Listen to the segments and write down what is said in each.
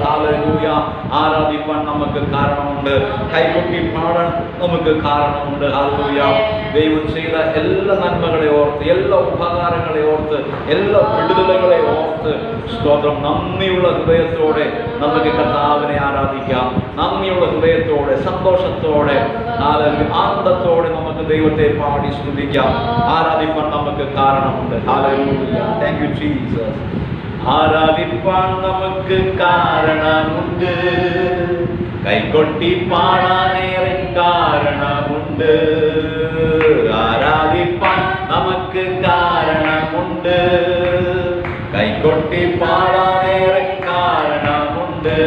Hallelujah. ആരാധിപ്പാൻ നമുക്ക് കാരണമുണ്ട്, കൈകൊട്ടി പാടാൻ നമുക്ക് കാരണമുണ്ട്. ഹല്ലേലൂയ. ദൈവം ചെയ്ത എല്ലാ നന്മകളെ ഓർത്ത്, എല്ലാ ഉപകാരങ്ങളെ ഓർത്ത്, എല്ലാ വിടുതലുകളെ ഓർത്ത് സ്തോത്രം. നന്ദിയുള്ള ഹൃദയത്തോടെ നമുക്ക് കർത്താവിനെ ആരാധിക്കാം. നന്ദിയുള്ള ഹൃദയത്തോടെ, സന്തോഷത്തോടെ, ആനന്ദത്തോടെ നമുക്ക് ദൈവത്തെ പാടി സ്തുതിക്കാം. ആരാധിപ്പാൻ നമുക്ക് കാരണമുണ്ട്. ഹല്ലേലൂയ. Thank you Jesus. ആരാധിപ്പാൻ നമുക്ക് കാരണമുണ്ട്, കൈകൊട്ടി പാടാനേറെ കാരണമുണ്ട്. ആരാധിപ്പാൻ നമുക്ക് കാരണമുണ്ട്, കൈകൊട്ടി പാടാനേറെ കാരണമുണ്ട്.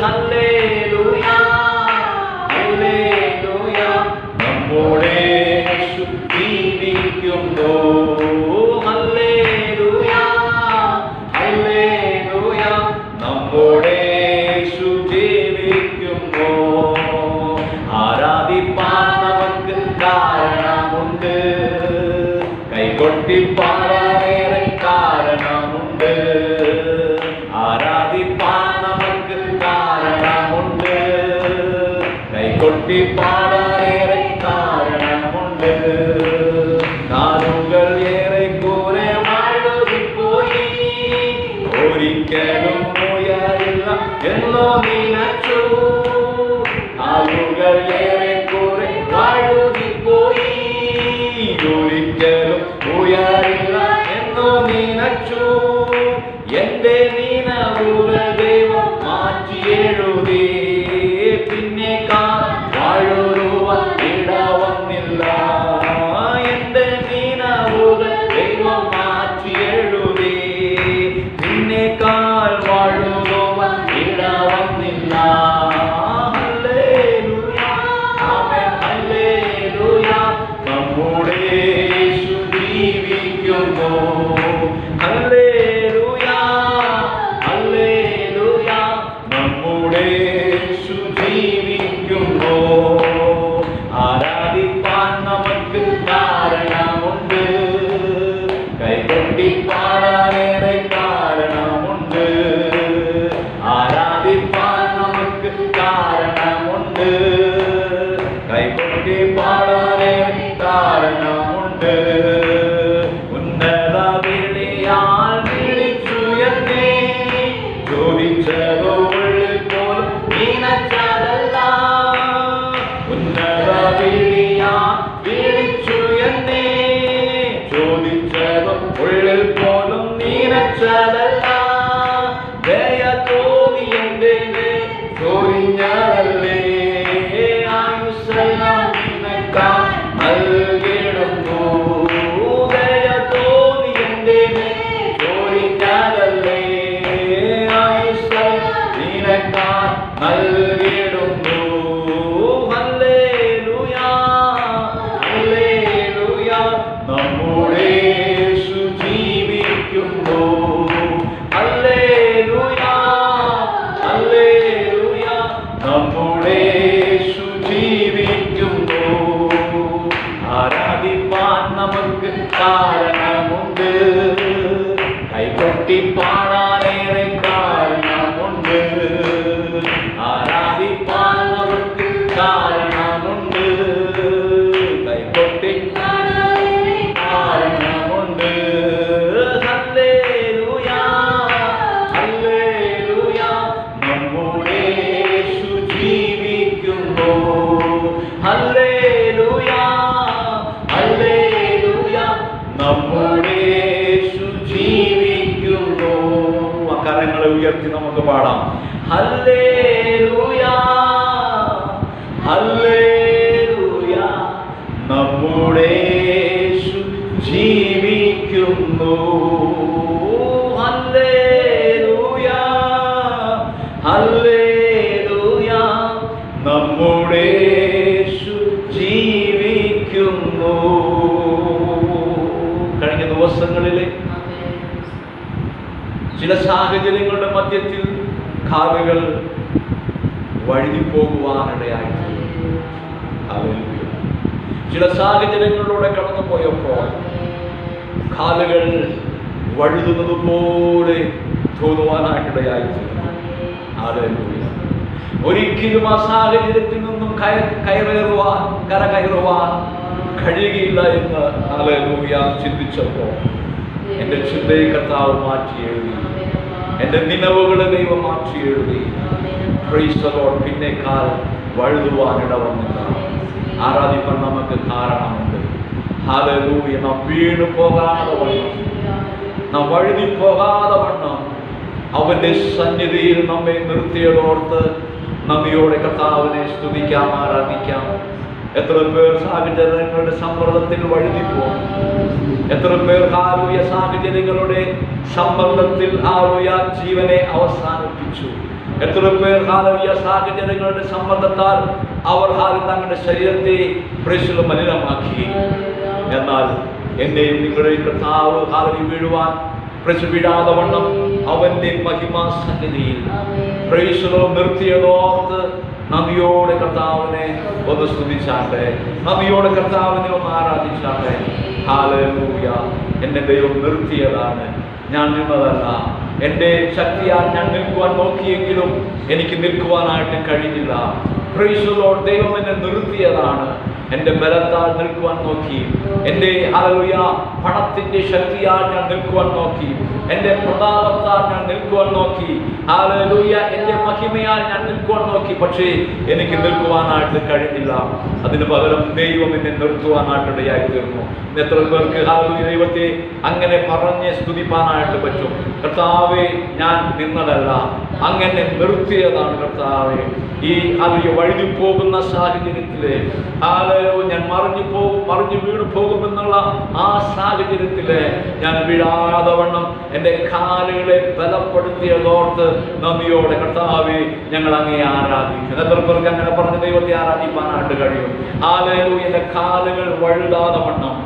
Hallelujah, hallelujah. നമ്മുടെ യേശു ജീവിക്കുന്നു. Hallelujah, hallelujah. നമ്മുടെ യേശു ജീവിക്കുന്നു. ആരാധിപ്പാൻ നമുക്ക് കാരണമുണ്ട്, കൈകൊട്ടി പാടാനേറെ കാരണമുണ്ട്. ആരാധിപ്പാൻ നമുക്ക് കാരണമുണ്ട്, കൈകൊട്ടി പാടാനേറെ കാരണമുണ്ട്. കാലുകൾ ഏറെക്കുറെ വഴുതിപ്പോയി, ഒരിക്കലും ഉയരില്ല എന്നോ നിനച്ചു. കാലുകൾ ഏറെക്കുറെ വഴുതിപ്പോയി, ഒരിക്കലും ഉയരില്ല എന്നോ നിനച്ചു. എന്റെ നിനവുകൾ ദൈവം മാറ്റി എഴുതി, പിന്നെ വാഴുവാൻ ഇടവന്നില്ല. എന്റെ നിനവുകൾ ദൈവം മാറ്റി എഴുതി, പിന്നെ വാഴുവാൻ ഇടവന്നില്ല. ഹല്ലേലൂയ, ആമേൻ, ഹല്ലേലൂയ. നമ്മുടെ യേശു ജീവിക്കുന്നു. Hallelujah, hallelujah. നമ്മുടെ യേശു ജീവിക്കുന്നു. ആരാധിപ്പാൻ നമുക്ക് കാരണമുണ്ട്, കൈകൊട്ടി പാടാനേറെ കാരണമുണ്ട്. ആരാധിപ്പാൻ നമുക്ക് കാരണമുണ്ട്, കൈകൊട്ടി പാടാനേറെ കാരണമുണ്ട്. ഉന്നത വിളിയാൽ വിളിച്ചു എന്നെ, ചോദിച്ചതോ ഉള്ളിൽ പോലും നിനച്ചതല്ല. ഉന്നത വിളിയാൽ വിളിച്ചു എന്നെ, ചോദിച്ചതോ ഉള്ളിൽ പോലും നിനച്ചതല്ല. ദയ തോന്നി എന്റെ ചൊരിഞ്ഞതല്ലേ, ആയുസ്സെല്ലാം നിനക്കായി നൽകിടുന്നു. ദയ തോന്നി എന്റെ ചൊരിഞ്ഞതല്ലേ, ആയുസ്സെല്ലാം നിനക്കായി നൽകിടുന്നു. Hallelujah, hallelujah. നമ്മുടെ യേശു ജീവിക്കുന്നു. Hallelujah, hallelujah. നമ്മുടെ യേശു ജീവിക്കുന്നു. ആരാധിപ്പാൻ നമുക്ക് കാരണമുണ്ട്, കൈകൊട്ടി പാടാനേറെ കാരണമുണ്ട്. ആരാധിപ്പാൻ നമുക്ക് കാരണമുണ്ട്, കൈകൊട്ടി കാരണമുണ്ട്. Hallelujah, hallelujah. നമ്മുടെ യേശു ജീവിക്കുന്നു. Hallelujah, hallelujah. നമ്മുടെ യേശു ജീവിക്കുന്നു. കരങ്ങളെ ഉയർത്തി നമുക്ക് പാടാം. Hallelujah, hallelujah. നമ്മുടെ യേശു ജീവിക്കുന്നു. Hallelujah, hallelujah. നമ്മുടെ യേശു ജീവിക്കുന്നു. കഴിഞ്ഞ ദിവസങ്ങളിലെ ചില സാഹചര്യങ്ങളുടെ മധ്യത്തിൽ കാലുകൾ വഴുതിപ്പോകുവാനിടയായിട്ടുണ്ട്. ചില സാഹചര്യങ്ങളിലൂടെ കടന്നുപോയപ്പോൾ കാലുകൾ വഴുതുന്നത് പോലെ തോന്നുവാനായിട്ടിടയായിട്ടുണ്ട്. ഹല്ലേലൂയ. ഒരിക്കലും ആ സാഹചര്യത്തിൽ നിന്നും കരകയറുവാൻ കഴിയുകയില്ല എന്ന് ഹല്ലേലൂയ ചിന്തിച്ചപ്പോൾ എൻ്റെ ചിന്തയെ കർത്താവ് മാറ്റി എഴുതി, എൻ്റെ നിലവുകളെ ദൈവം മാറ്റി എഴുതി. Praise the Lord. പിന്നേക്കാൾ വഴുതുവാനിട വന്നില്ല. ആരാധിപ്പാൻ നമുക്ക് കാരണമുണ്ട്. ഹല്ലേലൂയ. നാം വീണു പോകാതെ വണ്ണം, നാം വഴുതി പോകാതെ വണ്ണം അവന്റെ സന്നിധിയിൽ നമ്മെ നിർത്തിയതോർത്ത് നന്ദിയോടെ കർത്താവിനെ സ്തുതിക്കാം, ആരാധിക്കാം. എത്ര പേർ സാഹചര്യങ്ങളുടെ സമ്മർദ്ദത്തിൽ വഴുതിപ്പോകും, എത്ര പേർ ഹല്ലേലൂയ സാഹചര്യങ്ങളുടെ സമ്മർദ്ദത്തിൽ ഹല്ലേലൂയ ജീവനെ അവസാനിപ്പിച്ചു, എത്ര പേർ ഹല്ലേലൂയ സാഹചര്യങ്ങളുടെ സമ്മർദ്ദത്താൽ അവർ തങ്ങളുടെ ശരീരത്തെ പ്രശ്നം മലിനമാക്കി. എന്നാൽ എന്നെയും നിങ്ങളുടെയും കർത്താവ് ഹല്ലേലൂയ വീഴുവാൻ വീഴാതെ വണ്ണം അവന്റെ മഹിമാ സന്നിധിയിൽ നിർത്തിയതോർത്ത് നദിയോടെ കർത്താവിനെ ഒന്ന് സ്തുതിച്ചാട്ടെ, നദിയോടെ കർത്താവിനെ ഒന്ന് ആരാധിച്ചാട്ടെ. ഹല്ലേലൂയ. എന്നെ ദൈവം നിർത്തിയതാണ്, ഞാൻ നിന്നതല്ല. എൻ്റെ ശക്തിയാൽ ഞാൻ നിൽക്കുവാൻ നോക്കിയെങ്കിലും എനിക്ക് നിൽക്കുവാനായിട്ട് കഴിഞ്ഞില്ല. Price the Lord. ദൈവം എന്നെ നിർത്തിയതാണ്. എൻ്റെ ബലത്താൽ നിൽക്കുവാൻ നോക്കി, എൻ്റെ ഹല്ലേലൂയ പണത്തിൻ്റെ ശക്തിയാൽ ഞാൻ നിൽക്കുവാൻ നോക്കി, എൻ്റെ പ്രതാപത്താൽ ഞാൻ നിൽക്കുവാൻ നോക്കി, ഹല്ലേലൂയ എൻ്റെ മഹിമയാൽ ഞാൻ നിൽക്കുവാൻ നോക്കി. പക്ഷേ എനിക്ക് നിൽക്കുവാനായിട്ട് കഴിഞ്ഞില്ല. അതിന് പകരം ദൈവം എന്നെ നിർത്തുവാനായിട്ടിടയായി തീർന്നു. എത്ര പേർക്ക് ഹല്ലേലൂയ ദൈവത്തെ അങ്ങനെ പറഞ്ഞ് സ്തുതിപ്പാനായിട്ട് പറ്റും? കർത്താവേ, ഞാൻ നിന്നതല്ല, അങ്ങനെ നിർത്തിയതാണ് കർത്താവേ. ഈ ഹല്ലേലൂയ വഴുതി പോകുന്ന സാഹചര്യത്തിലെ ഞാൻ മറിഞ്ഞു വീണു പോകുമെന്നുള്ള ആ സാഹചര്യത്തില് ഞാൻ വീഴാതെ വണ്ണം എൻ്റെ കാലുകളെ ബലപ്പെടുത്തിയതോർത്ത് നന്ദിയോടെ കർത്താവേ ഞങ്ങൾ അങ്ങേ ആരാധിക്കുന്നു. എത്ര പേർക്ക് അങ്ങനെ പറഞ്ഞ് ദൈവത്തെ ആരാധിക്കാനായിട്ട് കഴിയും? ഹല്ലേലൂയ. എൻ്റെ കാലുകൾ വഴുതിടാതെ വണ്ണം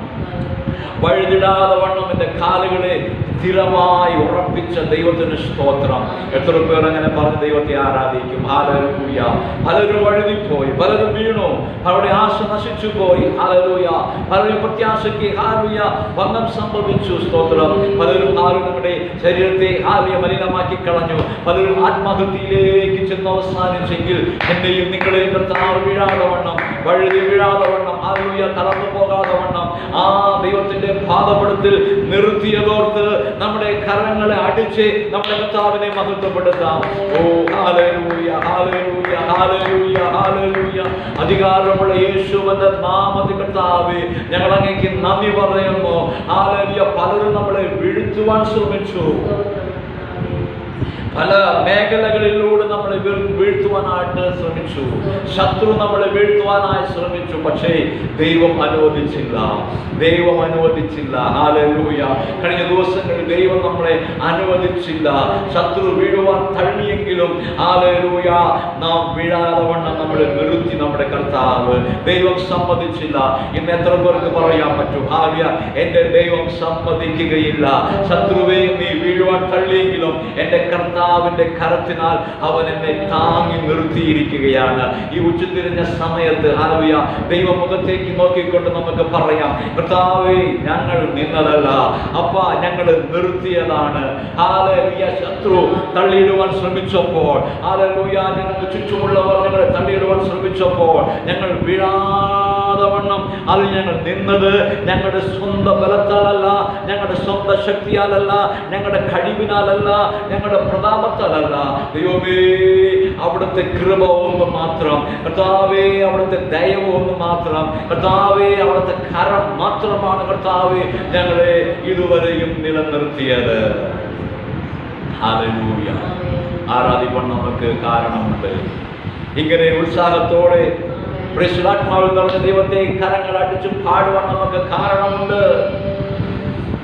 എൻ്റെ കാലുകളെ സ്ഥിരമായി ഉറപ്പിച്ച ദൈവത്തിന് സ്തോത്രം. എത്ര പേർ അങ്ങനെ പറഞ്ഞ് ദൈവത്തെ ആരാധിക്കും? ഹല്ലേലൂയ. പലരും വഴുതിപ്പോയി, പലരും വീണു, അവരുടെ ആശ നശിച്ചു പോയി. ഹല്ലേലൂയ. പലരും പ്രത്യാശയ്ക്ക് ഹല്ലേലൂയ ഭംഗം സംഭവിച്ചു. സ്തോത്രം. പലരും നമ്മുടെ ശരീരത്തെ ഹല്ലേലൂയ മലിനമാക്കി കളഞ്ഞു. പലരും ആത്മഹത്യയിലേക്ക് ചെന്ന് അവസാനിച്ചെങ്കിൽ എന്നെയും നിങ്ങളെയും കർത്താവ് വീഴാതെ വണ്ണം, വഴുതി വീഴാതെ വണ്ണം, ഹല്ലേലൂയ തളർന്നു പോകാതെ വണ്ണം ആ ദൈവത്തിന്റെ പാദപീഠത്തിൽ നിർത്തിയതോർത്ത് നമ്മുടെ കരങ്ങളെ അടിച്ച് നമ്മുടെ കർത്താവിനെ മഹത്വപ്പെടുത്താം. ഓ ഹല്ലേലൂയ, ഹല്ലേലൂയ, ഹല്ലേലൂയ, ഹല്ലേലൂയ. അധികാരമുള്ള യേശുവിന്റെ നാമത്തിൽ കർത്താവേ ഞങ്ങൾ അങ്ങേക്ക് നന്ദി പറയുന്നു. ഹല്ലേലൂയ. പലരും നമ്മളെ വീഴ്ത്തുവാൻ ശ്രമിച്ചു, പല മേഖലകളിലൂടെ നമ്മളെ വീഴ്ത്തുവാനായിട്ട് ശ്രമിച്ചു, ശത്രു നമ്മളെ വീഴ്ത്തുവാനായി ശ്രമിച്ചു. പക്ഷേ ദൈവം അനുവദിച്ചില്ല. ഹല്ലേലൂയ. കഴിഞ്ഞ ദിവസങ്ങളിൽ ദൈവം നമ്മളെ അനുവദിച്ചില്ല. ശത്രു വീഴുവാൻ തള്ളിയെങ്കിലും ഹല്ലേലൂയ നാം വീഴാതെ വണ്ണം നമ്മളെ നിർത്തി നമ്മുടെ കർത്താവ്. ദൈവം സമ്മതിച്ചില്ല. ഇന്ന് എത്ര പേർക്ക് പറയാൻ പറ്റും? ഹല്ലേലൂയ. എൻ്റെ ദൈവം സമ്മതിക്കുകയില്ല. ശത്രുവേ, നീ വീഴുവാൻ തള്ളിയെങ്കിലും എൻ്റെ കർത്താവിന്റെ കരത്തിനാൽ അവൻ എന്നെ താങ്ങി നിർത്തിയിരിക്കുകയാണ്. ഈ ഉച്ചതിരിഞ്ഞ സമയത്ത് ഹല്ലേലൂയ ദൈവമുഖത്തേക്ക് നോക്കിക്കൊണ്ട് നമുക്ക് പറയാം, കർത്താവേ, ഞങ്ങൾ നിന്നതല്ല, അപ്പാ ഞങ്ങൾ നിർത്തിയതാണ്. ഹല്ലേലൂയ. ശത്രു തള്ളിയിടുവാൻ ശ്രമിച്ചപ്പോൾ, ഹല്ലേലൂയ ഞങ്ങൾക്ക് ചുറ്റുമുള്ളവർ ഞങ്ങളെ തള്ളിയിടുവാൻ ശ്രമിച്ചപ്പോൾ ഞങ്ങൾ വീഴാതെ വണ്ണം അത് ഞങ്ങൾ നിന്നത് ഞങ്ങളുടെ സ്വന്തം ബലത്താലല്ല, ഞങ്ങളുടെ സ്വന്തം ശക്തിയാലല്ല, ഞങ്ങളുടെ കഴിവിനാലല്ല, ഞങ്ങളുടെ പ്രതാപത്താലല്ല. ദൈവമേ, അവിടുത്തെ കൃപ ഒന്ന് മാത്രം, കർത്താവേ അവിടുത്തെ ദയവ് ഒന്ന് മാത്രം, കർത്താവേ അവിടുത്തെ കരം മാത്രമാണ് കർത്താവേ ഞങ്ങളെ ഇതുവരെയും നിലനിർത്തിയത്. ഹല്ലേലൂയ. ആരാധിക്കാൻ നമുക്ക് കാരണമുണ്ട്. ഇങ്ങനെ ഉത്സാഹത്തോടെ പരിശുദ്ധാത്മാവിൽ നിറഞ്ഞ ദൈവത്തെ കരങ്ങൾ അടിച്ചും പാടുവാൻ നമുക്ക് കാരണമുണ്ട്.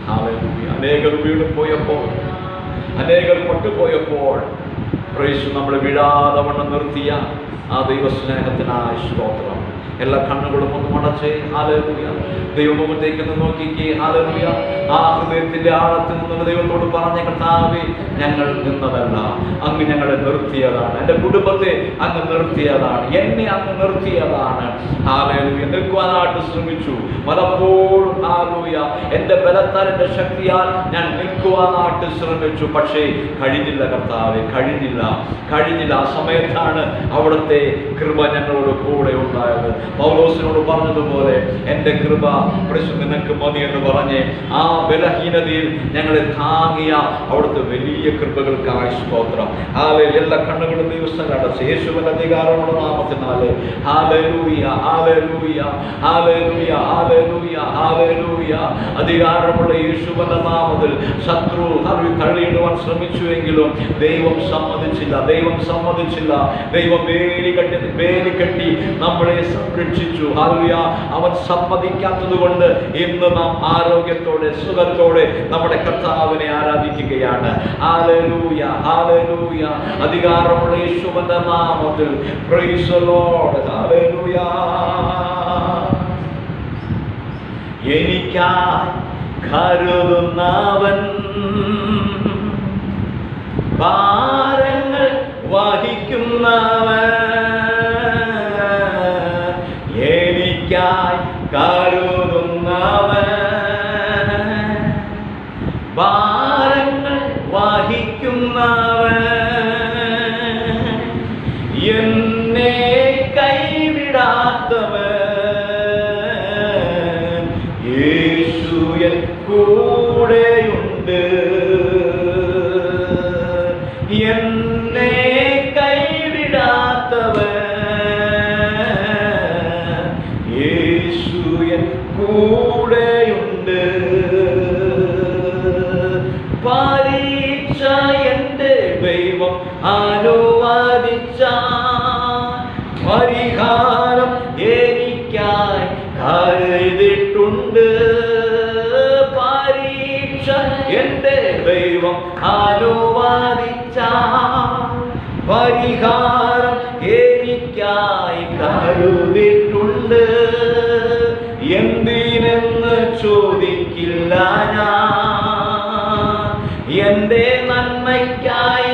ഹല്ലേലൂയ. അനേകർ വീണു പോയപ്പോൾ, അനേകർ പൊട്ടുപോയപ്പോൾ നമ്മളെ വീഴാതെ വണ്ണം നിർത്തിയ ആ ദൈവസ്നേഹത്തിനായി സ്തോത്രം. എല്ലാ കണ്ണുകളും ഒന്ന് മടച്ച് ഹല്ലേലൂയ ദൈവമുഖത്തേക്ക് ഒന്ന് നോക്കിക്കേ. ഹല്ലേലൂയ. ആ ഹൃദയത്തിന്റെ ആഴത്തിൽ നിന്ന് ദൈവത്തോട് പറഞ്ഞ, കർത്താവേ, ഞങ്ങൾ നിന്നതല്ല, അങ്ങ് ഞങ്ങളെ നിർത്തിയതാണ്. എൻ്റെ കുടുംബത്തെ അങ്ങ് നിർത്തിയതാണ്, എന്നെ അങ്ങ് നിർത്തിയതാണ്. ഹല്ലേലൂയ. നിൽക്കുവാനായിട്ട് ശ്രമിച്ചു പലപ്പോഴും. ഹല്ലേലൂയ. ഹാലലൂയ, എൻ്റെ ബലത്താൽ എൻ്റെ ശക്തിയാൽ ഞാൻ നിൽക്കുവാനായിട്ട് ശ്രമിച്ചു. പക്ഷേ കഴിഞ്ഞില്ല കർത്താവേ, കഴിഞ്ഞില്ല. ആ സമയത്താണ് അവിടുത്തെ കൃപ ഞങ്ങളോട് കൂടെ ഉണ്ടായത്. പൗലോസിനോട് പറഞ്ഞതുപോലെ എൻ്റെ കൃപ നിനക്ക് മതി എന്ന് പറഞ്ഞ് ആ ബലഹീനതയിൽ ഞങ്ങളെ താങ്ങിയ അവിടുത്തെ വലിയ കൃപകൾക്കായി സ്തോത്രം. എല്ലാ കണ്ണുകളും ദിവസം കടച്ച് യേശുവിന്റെ അധികാരമുള്ള നാമത്തിനാല് hallelujah, hallelujah, hallelujah, hallelujah, hallelujah. അധികാരമുള്ള യേശുവിന്റെ നാമത്തിൽ ശത്രു തള്ളിയിടുവാൻ ശ്രമിച്ചുവെങ്കിലും ദൈവം സമ്മതിച്ചില്ല. ദൈവം വേലികെട്ടി നമ്മളെ സംരക്ഷിച്ചു. ഹല്ലേലൂയ. അവൻ സമ്മതിക്കാത്തത് കൊണ്ട് ഇന്ന് നാം ആരോഗ്യത്തോടെ സുഖത്തോടെ നമ്മുടെ കർത്താവിനെ ആരാധിക്കുകയാണ്. Hallelujah, hallelujah. അധികാരമുള്ള യേശുവിന്റെ നാമത്തിൽ പ്രൈസ് ദി ലോർഡ്. ഹല്ലേലൂയ. എനിക്കായി കരുതുന്നവൻ, ഭാരങ്ങൾ വഹിക്കുന്നവൻ, എനിക്കായി കരുതുന്നവൻ, ഭാരങ്ങൾ വഹിക്കുന്നവൻ, എന്നെ കൈവിടാത്തവൻ, യേശു എൻ കൂടെയുണ്ട്, എന്നെ കൈവിടാത്തവൻ, യേശു എൻ കൂടെയുണ്ട്. പരീക്ഷ എൻ്റെ ദൈവം അനുവദിച്ച പരിഹാരം എനിക്കായി കരുതിയിട്ടുണ്ട്. പരീക്ഷ എൻ്റെ ദൈവം അനുവദിച്ച പരിഹാരം എനിക്കായി കരുതിയിട്ടുണ്ട്. എന്തിനെന്ന് ചോദിക്കില്ല ഞാൻ, എൻ്റെ നന്മയ്ക്കായി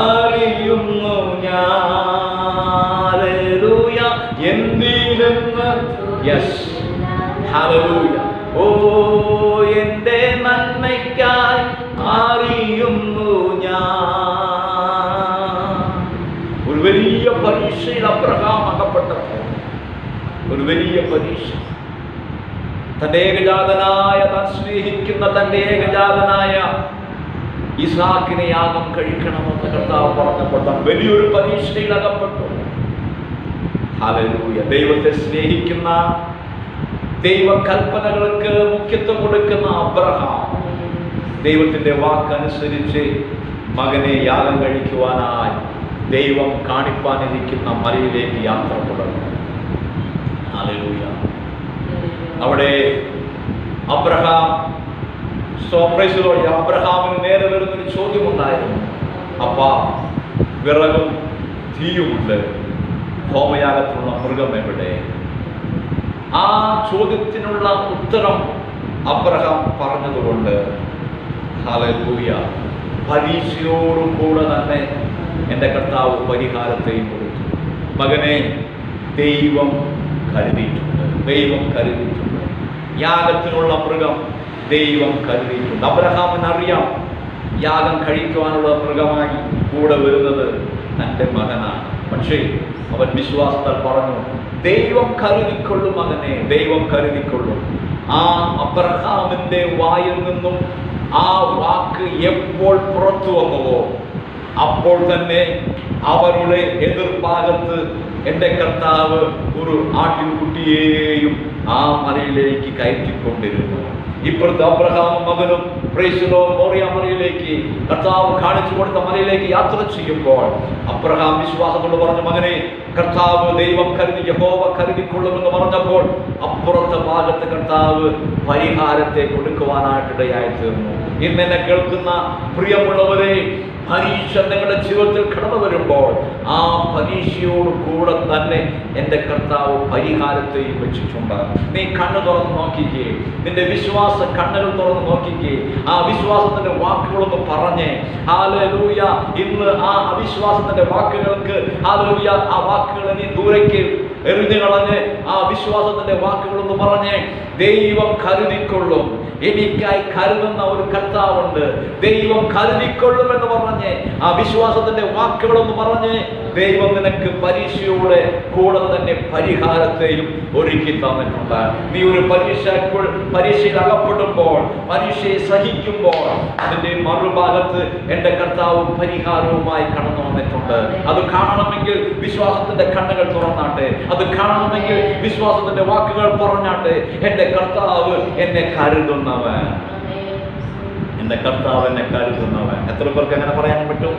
അറിയുന്നു ഞാൻ. ഹല്ലേലൂയ. എന്തിനെന്ന്, യെസ്, ഹല്ലേലൂയ. ഓ, എൻ്റെ നന്മയ്ക്കായി അറിയുന്നു ഞാൻ. ഒരു വലിയ പരീക്ഷയിൽ അബ്രഹാം അകപ്പെട്ടപ്പോൾ, ഒരു വലിയ പരീക്ഷ. തന്റെ ഏകജാതനായ, താൻ സ്നേഹിക്കുന്ന തന്റെ ഏകജാതനായ ഇസ്ഹാക്കിനെ യാഗം കഴിക്കണമെന്ന് കർത്താവ് പറഞ്ഞപ്പോൾ താൻ വലിയൊരു പരീക്ഷയിൽ അകപ്പെട്ടു. ഹല്ലേലൂയ. ദൈവത്തെ സ്നേഹിക്കുന്ന, ദൈവകൽപ്പനകൾക്ക് മുഖ്യത്വം കൊടുക്കുന്ന അബ്രഹാം ദൈവത്തിന്റെ വാക്കനുസരിച്ച് മകനെ യാഗം കഴിക്കുവാനായി ദൈവം കാണിപ്പാനിരിക്കുന്ന മലയിലേക്ക് യാത്ര തുടർന്നു. ഹല്ലേലൂയ. അവിടെ അബ്രഹാമിന് നേരെ വരുന്നൊരു ചോദ്യമുണ്ടായിരുന്നു. അപ്പാ, വിറകും തീയുമുണ്ട്, ഹോമയാഗത്തിനുള്ള മൃഗം എവിടെ? ആ ചോദ്യത്തിനുള്ള ഉത്തരം അബ്രഹാം പറഞ്ഞതുകൊണ്ട് ഹല്ലേലൂയ, പരീക്ഷയോടും കൂടെ തന്നെ എൻ്റെ കർത്താവ് പരിഹാരത്തെയും കൊടുത്തു. മകനെ, ദൈവം കരുതിയിട്ടുണ്ട്. യാഗത്തിനുള്ള മൃഗം ദൈവം കരുതിയിട്ടുണ്ട്. അബ്രഹാമിനറിയാം യാഗം കഴിക്കുവാനുള്ള മൃഗമായി കൂടെ വരുന്നത് തൻ്റെ മകനാണ്. പക്ഷേ അവൻ വിശ്വാസത്താൽ പറഞ്ഞു, ദൈവം കരുതിക്കൊള്ളും മകനെ, ദൈവം കരുതിക്കൊള്ളും. ആ അബ്രഹാമിൻ്റെ വായിൽ നിന്നും ആ വാക്ക് എപ്പോൾ പുറത്തു വന്നുവോ അപ്പോൾ തന്നെ അവരുടെ എതിർഭാഗത്ത് എൻ്റെ കർത്താവ് ഒരു ആട്ടിൻകുട്ടിയെയും ആ മലയിലേക്ക് കയറ്റിക്കൊണ്ടിരുന്നു. ഇപ്പോഴത്തെ അബ്രഹാമും മകനും മോറിയ മലയിലേക്ക്, കർത്താവ് കാണിച്ചു കൊടുത്ത മലയിലേക്ക് യാത്ര ചെയ്യുമ്പോൾ അബ്രഹാം വിശ്വാസത്തോട് പറഞ്ഞു, മകനെ, കർത്താവ് ദൈവം കരുതി, യഹോവ കരുതിക്കൊള്ളുമെന്ന് പറഞ്ഞപ്പോൾ അപ്പുറത്തെ ഭാഗത്ത് കർത്താവ് പരിഹാരത്തെ കൊടുക്കുവാനായിട്ടിടയായി തീർന്നു. ഇന്ന് എന്നെ കേൾക്കുന്ന പ്രിയമുള്ളവരെ, പരീക്ഷ നിങ്ങളുടെ ജീവിതത്തിൽ കടന്നു വരുമ്പോൾ ആ പരീക്ഷയോട് കൂടെ തന്നെ എൻ്റെ കർത്താവ് പരിഹാരത്തെയും വെച്ചിട്ടുണ്ട്. നീ കണ്ണു തുറന്ന് നോക്കിക്കേ, നിന്റെ വിശ്വാസ കണ്ണുകൾ തുറന്ന് നോക്കിക്കേ, ആ വിശ്വാസത്തിന്റെ വാക്കുകളൊന്ന് പറഞ്ഞേ. ഹല്ലേലൂയ. ഇന്ന് ആ അവിശ്വാസത്തിന്റെ വാക്കുകൾക്ക് ഹല്ലേലൂയ, ആ വാക്കുകൾ നീ ദൂരേക്ക് എറിഞ്ഞു കളഞ്ഞ് ആ വിശ്വാസത്തിന്റെ വാക്കുകളൊന്ന് പറഞ്ഞേ. ദൈവം കരുതിക്കൊള്ളും, എനിക്കായി കരുതുന്ന ഒരു കർത്താവുണ്ട്. ദൈവം കരുതിക്കൊള്ളുമെന്ന് പറഞ്ഞ് ആ വിശ്വാസത്തിന്റെ വാക്കുകളൊന്ന് പറഞ്ഞ് ദൈവം നിനക്ക് പരീക്ഷയുടെ കൂടെ തന്നെ പരിഹാരത്തെയും ഒരുക്കി തന്നിട്ടുണ്ട്. നീ ഒരു പരീക്ഷയിൽ അകപ്പെടുമ്പോൾ, പരീക്ഷയെ സഹിക്കുമ്പോൾ, അതിന്റെ മറുഭാഗത്ത് എന്റെ കർത്താവ് പരിഹാരവുമായി കടന്നു വന്നിട്ടുണ്ട്. അത് കാണണമെങ്കിൽ വിശ്വാസത്തിന്റെ കണ്ണുകൾ തുറന്നാട്ടെ, അത് കാണണമെങ്കിൽ വിശ്വാസത്തിന്റെ വാക്കുകൾ പറഞ്ഞാട്ടെ. എന്റെ കർത്താവ് എന്നെ കരുതുന്നവൻ, എന്റെ കർത്താവ് എന്നെ കരുതുന്നവൻ. എത്ര പേർക്ക് അങ്ങനെ പറയാൻ പറ്റും?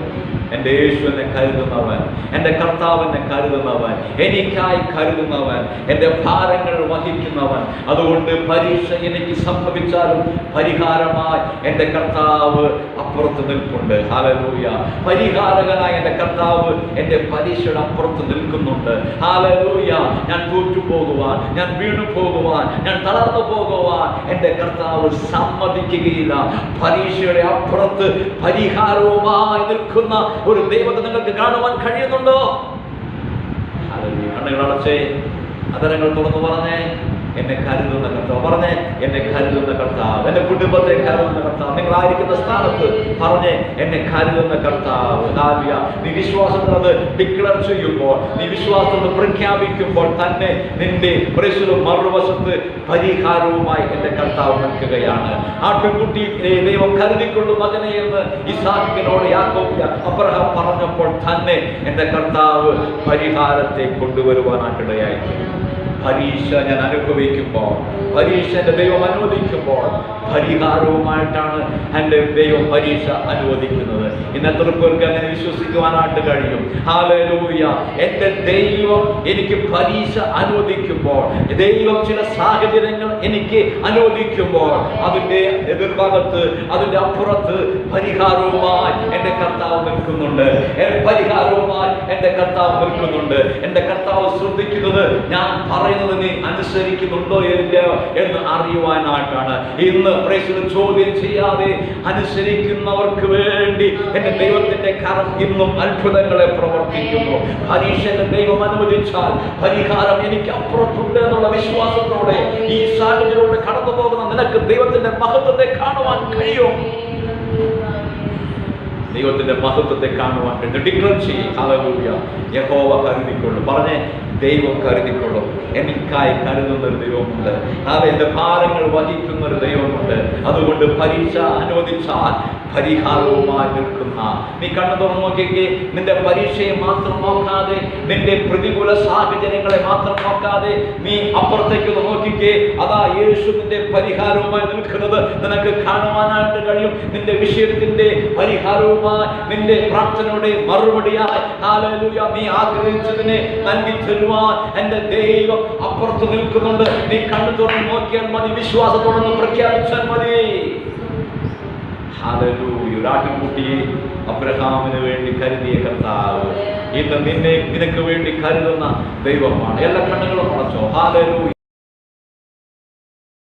എൻ്റെ യേശു എന്നെ കരുതുന്നവൻ, എൻ്റെ കർത്താവ് എന്നെ കരുതുന്നവൻ, എനിക്കായി കരുതുന്നവൻ, എൻ്റെ ഭാരങ്ങൾ വഹിക്കുന്നവൻ. അതുകൊണ്ട് പരീക്ഷ എനിക്ക് സംഭവിച്ചാലും പരിഹാരമായി എൻ്റെ കർത്താവ് അപ്പുറത്ത് നിൽപ്പുണ്ട്. ഹല്ലേലൂയ. പരിഹാരകനായ എൻ്റെ കർത്താവ് എൻ്റെ പരീക്ഷയുടെ അപ്പുറത്ത് നിൽക്കുന്നുണ്ട്. ഹല്ലേലൂയ. ഞാൻ തോറ്റു പോകുവാൻ, ഞാൻ വീണു പോകുവാൻ, ഞാൻ തളർന്നു പോകുവാൻ എൻ്റെ കർത്താവ് സമ്മതിക്കുകയില്ല. പരീക്ഷയുടെ അപ്പുറത്ത് പരിഹാരവുമായി നിൽക്കുന്ന ഒരു ദൈവത്തെ നിങ്ങൾക്ക് കാണുവാൻ കഴിയുന്നുണ്ടോ? കണ്ണുകൾ അടച്ചേ, അതരങ്ങൾ തുറന്നു പറഞ്ഞേ, എന്നെ കരുതുന്ന കർത്താവ്. പറഞ്ഞേ, എന്നെ കരുതുന്ന കർത്താവ്, എന്റെ കുടുംബത്തെ കരുതുന്ന കർത്താവ്. നിങ്ങളായിരിക്കുന്ന സ്ഥാനത്ത് പറഞ്ഞേ, എന്നെ കരുതുന്ന കർത്താവ്. നീ വിശ്വാസത്തിൽ അത് ഡിക്ലെയർ ചെയ്യുമ്പോൾ, നീ വിശ്വാസത്തിൽ പ്രഖ്യാപിക്കുമ്പോൾ തന്നെ നിന്റെ പ്രശ്നം മറുവശത്ത് പരിഹാരവുമായി എന്റെ കർത്താവ് നിൽക്കുകയാണ്. ആട്ടിൻകുട്ടി ദൈവം കരുതിക്കൊള്ളും മകനെ എന്ന് ഇസാക്കിനോട് അബ്രഹാം പറഞ്ഞപ്പോൾ തന്നെ എന്റെ കർത്താവ് പരിഹാരത്തെ കൊണ്ടുവരുവാനായിട്ടിടയായിരിക്കും. പരീക്ഷ ഞാൻ അനുഭവിക്കുമ്പോൾ, പരീക്ഷ എൻ്റെ ദൈവം അനുവദിക്കുമ്പോൾ പരിഹാരവുമായിട്ടാണ് എൻ്റെ ദൈവം പരീക്ഷ അനുവദിക്കുന്നത്. ഇന്ന് എത്ര പേർക്ക് അങ്ങനെ വിശ്വസിക്കുവാനായിട്ട് കഴിയും? ഹല്ലേലൂയ. എൻ്റെ ദൈവം എനിക്ക് പരീക്ഷ അനുവദിക്കുമ്പോൾ, ദൈവം ചില സാഹചര്യങ്ങൾ എനിക്ക് അനുവദിക്കുമ്പോൾ അതിൻ്റെ എതിർഭാഗത്ത്, അതിൻ്റെ അപ്പുറത്ത് പരിഹാരവുമായി എൻ്റെ കർത്താവ് നിൽക്കുന്നുണ്ട്. പരിഹാരവുമായി എൻ്റെ കർത്താവ് നിൽക്കുന്നുണ്ട്. എൻ്റെ കർത്താവ് ശ്രദ്ധിക്കുന്നത് ഞാൻ പറയുന്നത് നീ അനുസരിക്കുന്നുണ്ടോ ഇല്ലയോ എന്ന് അറിയുവാനായിട്ടാണ്. ഇന്ന് ചോദ്യം ചെയ്യാതെ അനുസരിക്കുന്നവർക്ക് വേണ്ടി എന്റെ ദൈവത്തിന്റെ കരം ഇന്നും അത്ഭുതങ്ങളെ പ്രവർത്തിക്കുന്നു. പരീക്ഷയുടെ ദൈവം അനുവദിച്ചാൽ പരിഹാരം എനിക്ക് അപ്പുറത്തുണ്ട് എന്നുള്ള വിശ്വാസത്തോടെ ഈ സാഹചര്യത്തോടെ കടന്നു പോകുന്ന നിനക്ക് ദൈവത്തിന്റെ മഹത്വത്തെ കാണുവാൻ കഴിയും. ദൈവത്തിന്റെ മഹത്വത്തെ കാണുവാൻ വേണ്ടി ഡിക്ലെയർ ചെയ്യും. ഹല്ലേലൂയ. യഹോവ കരുതിക്കൊള്ളും. പറഞ്ഞേ, ദൈവം കരുതിക്കൊള്ളും. എനിക്കായി കരുതുന്ന ഒരു ദൈവമുണ്ട്. എന്റെ ഭാരങ്ങൾ വഹിക്കുന്ന ഒരു ദൈവമുണ്ട്. അതുകൊണ്ട് പരീക്ഷ അനുവദിച്ചാൽ പരിഹാരവുമായി നിൽക്കുന്ന, നീ കണ്ണു തുറന്നു നോക്കിക്കേ. നിന്റെ പരീക്ഷയെ മാത്രം നോക്കാതെ, നിന്റെ പ്രതികൂല സാഹചര്യങ്ങളെ മാത്രം നോക്കാതെ നീ അപ്പുറത്തേക്ക് നോക്കിക്കേ. അതാ യേശു നിന്റെ പരിഹാരവുമായി നിൽക്കുന്നത് നിനക്ക് കാണുവാനായിട്ട് കഴിയും. നിന്റെ വിഷയത്തിന്റെ പരിഹാരവുമായി, നിന്റെ പ്രാർത്ഥനയുടെ മറുപടിയായി ഹല്ലേലൂയ നീ ആഗ്രഹിച്ചതിനെ നൽകി തരുവാൻ എന്റെ ദൈവം അപ്പുറത്ത് നിൽക്കുന്നുണ്ട്. നീ കണ്ണു തുറന്ന് നോക്കിയാൽ മതി, വിശ്വാസത്തോടെ പ്രഖ്യാപിച്ചാൽ മതി. ഹല്ലേലൂയ. ഒരു ആട്ടിൻകുട്ടിയെ അബ്രഹാമിന് വേണ്ടി കരുതിയ കർത്താവ് ഇന്ന് നിനക്ക് വേണ്ടി കരുതുന്ന ദൈവമാണ്. എല്ലാ കണ്ണുകളും അടച്ചോ. ഹല്ലേലൂയ.